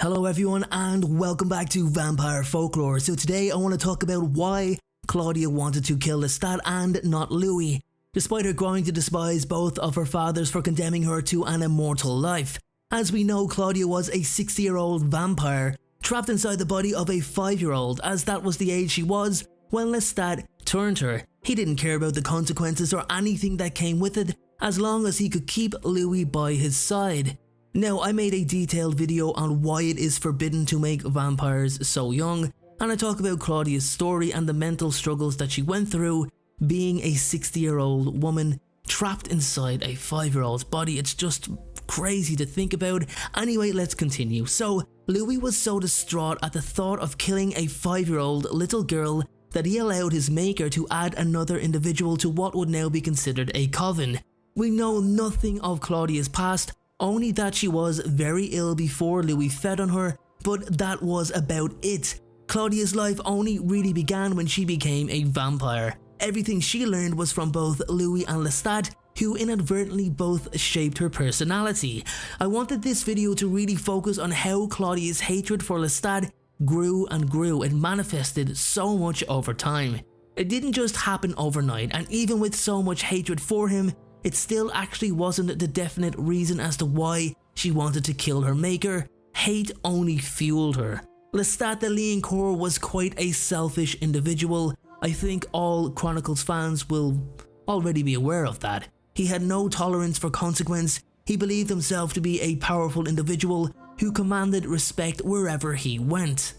Hello everyone and welcome back to Vampire Folklore. So today I want to talk about why Claudia wanted to kill Lestat and not Louis, despite her growing to despise both of her fathers for condemning her to an immortal life. As we know, Claudia was a 60-year-old vampire trapped inside the body of a 5-year-old, as that was the age she was when Lestat turned her. He didn't care about the consequences or anything that came with it, as long as he could keep Louis by his side. Now, I made a detailed video on why it is forbidden to make vampires so young, and I talk about Claudia's story and the mental struggles that she went through being a 60-year-old woman trapped inside a 5-year-old's body. It's just crazy to think about. Anyway, let's continue. So, Louis was so distraught at the thought of killing a 5-year-old little girl that he allowed his maker to add another individual to what would now be considered a coven. We know nothing of Claudia's past, only that she was very ill before Louis fed on her, but that was about it. Claudia's life only really began when she became a vampire. Everything she learned was from both Louis and Lestat, who inadvertently both shaped her personality. I wanted this video to really focus on how Claudia's hatred for Lestat grew and grew. It manifested so much over time. It didn't just happen overnight, and even with so much hatred for him, it still actually wasn't the definite reason as to why she wanted to kill her maker. Hate only fueled her. Lestat the Liancourt was quite a selfish individual. I think all Chronicles fans will already be aware of that. He had no tolerance for consequence. He believed himself to be a powerful individual who commanded respect wherever he went.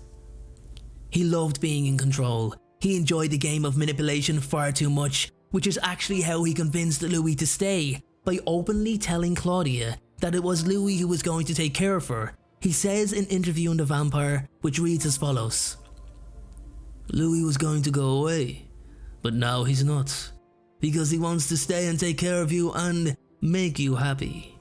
He loved being in control. He enjoyed the game of manipulation far too much, which is actually how he convinced Louis to stay, by openly telling Claudia that it was Louis who was going to take care of her. He says in Interviewing the Vampire, which reads as follows: "Louis was going to go away, but now he's not, because he wants to stay and take care of you and make you happy."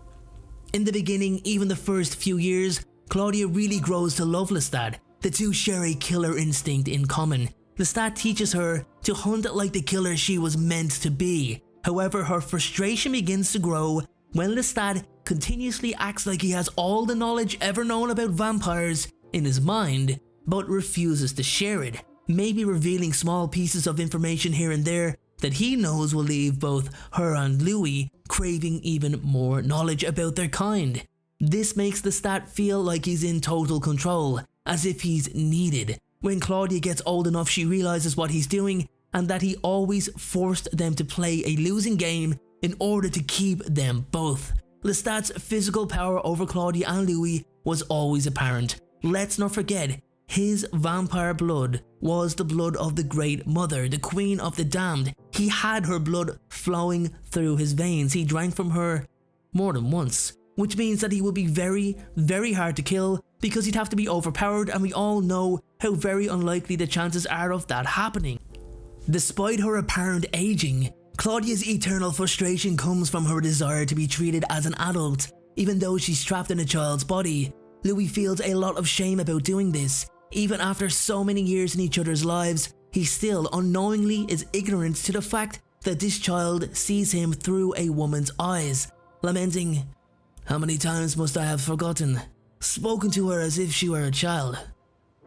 In the beginning, even the first few years, Claudia really grows to love Lestat. The two share a killer instinct in common. Lestat teaches her to hunt like the killer she was meant to be. However, her frustration begins to grow when Lestat continuously acts like he has all the knowledge ever known about vampires in his mind, but refuses to share it, maybe revealing small pieces of information here and there that he knows will leave both her and Louis craving even more knowledge about their kind. This makes Lestat feel like he's in total control, as if he's needed. When Claudia gets old enough, she realizes what he's doing and that he always forced them to play a losing game in order to keep them both. Lestat's physical power over Claudia and Louis was always apparent. Let's not forget, his vampire blood was the blood of the Great Mother, the Queen of the Damned. He had her blood flowing through his veins. He drank from her more than once, which means that he would be very, very hard to kill because he'd have to be overpowered, and we all know how very unlikely the chances are of that happening. Despite her apparent aging, Claudia's eternal frustration comes from her desire to be treated as an adult, even though she's trapped in a child's body. Louis feels a lot of shame about doing this. Even after so many years in each other's lives, he still unknowingly is ignorant to the fact that this child sees him through a woman's eyes, lamenting, "How many times must I have forgotten? Spoken to her as if she were a child."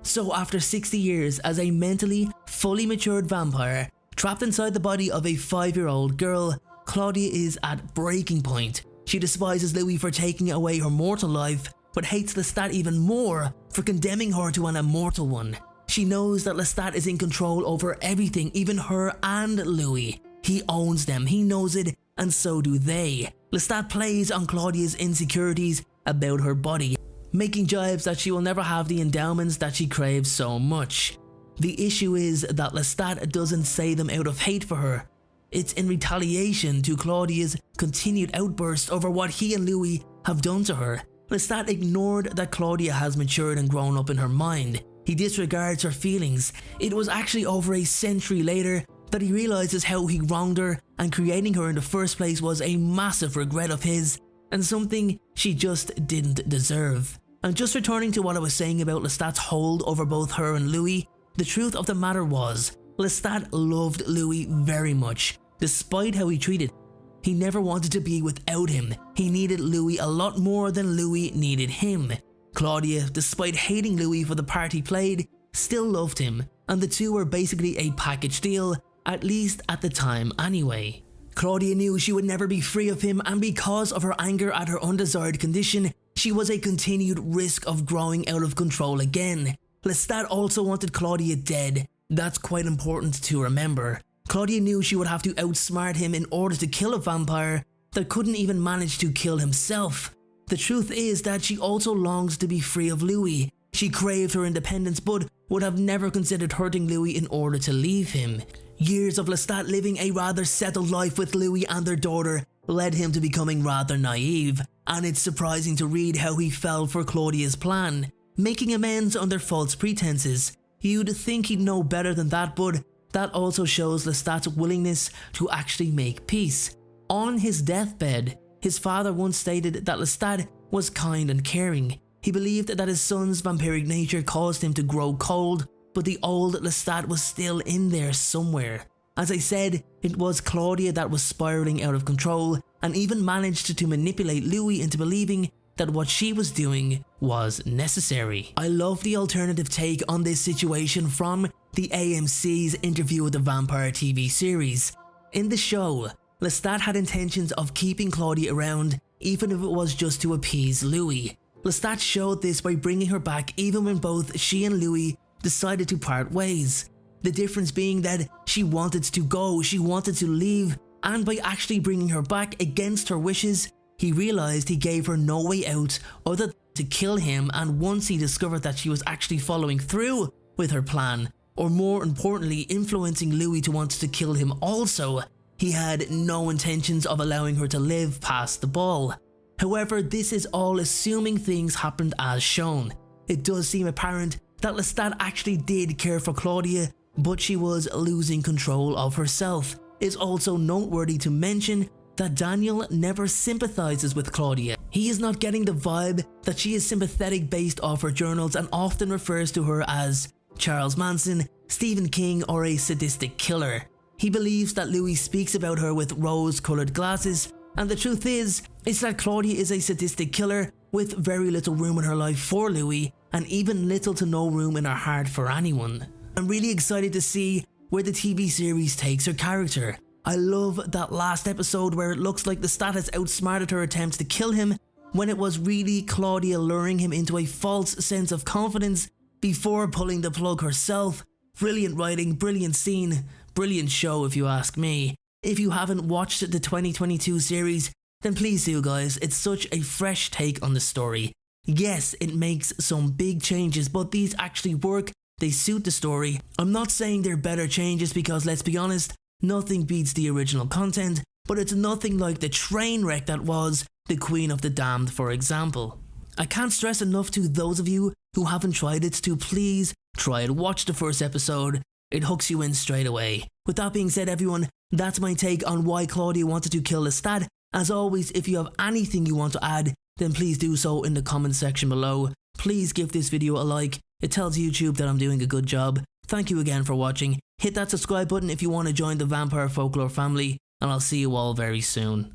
So after 60 years as a mentally fully matured vampire, trapped inside the body of a 5-year-old girl, Claudia is at breaking point. She despises Louis for taking away her mortal life, but hates Lestat even more for condemning her to an immortal one. She knows that Lestat is in control over everything, even her and Louis. He owns them, he knows it, and so do they. Lestat plays on Claudia's insecurities about her body, making jibes that she will never have the endowments that she craves so much. The issue is that Lestat doesn't say them out of hate for her. It's in retaliation to Claudia's continued outbursts over what he and Louis have done to her. Lestat ignored that Claudia has matured and grown up in her mind. He disregards her feelings. It was actually over a century later that he realizes how he wronged her, and creating her in the first place was a massive regret of his, and something she just didn't deserve. And just returning to what I was saying about Lestat's hold over both her and Louis, the truth of the matter was, Lestat loved Louis very much, despite how he treated him. He never wanted to be without him. He needed Louis a lot more than Louis needed him. Claudia, despite hating Louis for the part he played, still loved him, and the two were basically a package deal, at least at the time anyway. Claudia knew she would never be free of him, and because of her anger at her undesired condition, she was a continued risk of growing out of control again. Lestat also wanted Claudia dead. That's quite important to remember. Claudia knew she would have to outsmart him in order to kill a vampire that couldn't even manage to kill himself. The truth is that she also longs to be free of Louis. She craved her independence but would have never considered hurting Louis in order to leave him. Years of Lestat living a rather settled life with Louis and their daughter led him to becoming rather naive, and it's surprising to read how he fell for Claudia's plan, making amends under false pretenses. You'd think he'd know better than that, but that also shows Lestat's willingness to actually make peace. On his deathbed, his father once stated that Lestat was kind and caring. He believed that his son's vampiric nature caused him to grow cold, but the old Lestat was still in there somewhere. As I said, it was Claudia that was spiraling out of control and even managed to manipulate Louis into believing that what she was doing was necessary. I love the alternative take on this situation from the AMC's Interview with the Vampire TV series. In the show, Lestat had intentions of keeping Claudia around even if it was just to appease Louis. Lestat showed this by bringing her back even when both she and Louis decided to part ways. The difference being that she wanted to go, she wanted to leave, and by actually bringing her back against her wishes, he realized he gave her no way out other than to kill him. And once he discovered that she was actually following through with her plan, or more importantly influencing Louis to want to kill him also, he had no intentions of allowing her to live past the ball. However, this is all assuming things happened as shown. It does seem apparent that Lestat actually did care for Claudia, but she was losing control of herself. It's also noteworthy to mention that Daniel never sympathizes with Claudia. He is not getting the vibe that she is sympathetic based off her journals, and often refers to her as Charles Manson, Stephen King, or a sadistic killer. He believes that Louis speaks about her with rose-colored glasses, and the truth is that Claudia is a sadistic killer with very little room in her life for Louis, and even little to no room in her heart for anyone. I'm really excited to see where the TV series takes her character. I love that last episode where it looks like Lestat has outsmarted her attempts to kill him, when it was really Claudia luring him into a false sense of confidence before pulling the plug herself. Brilliant writing, brilliant scene, brilliant show if you ask me. If you haven't watched the 2022 series, then please do guys, it's such a fresh take on the story. Yes, it makes some big changes, but these actually work, they suit the story. I'm not saying they're better changes because let's be honest, nothing beats the original content, but it's nothing like the train wreck that was The Queen of the Damned, for example. I can't stress enough to those of you who haven't tried it to please try it. Watch the first episode, it hooks you in straight away. With that being said everyone, that's my take on why Claudia wanted to kill Lestat. As always, if you have anything you want to add, then please do so in the comment section below. Please give this video a like, it tells YouTube that I'm doing a good job. Thank you again for watching. Hit that subscribe button if you want to join the Vampire Folklore family, and I'll see you all very soon.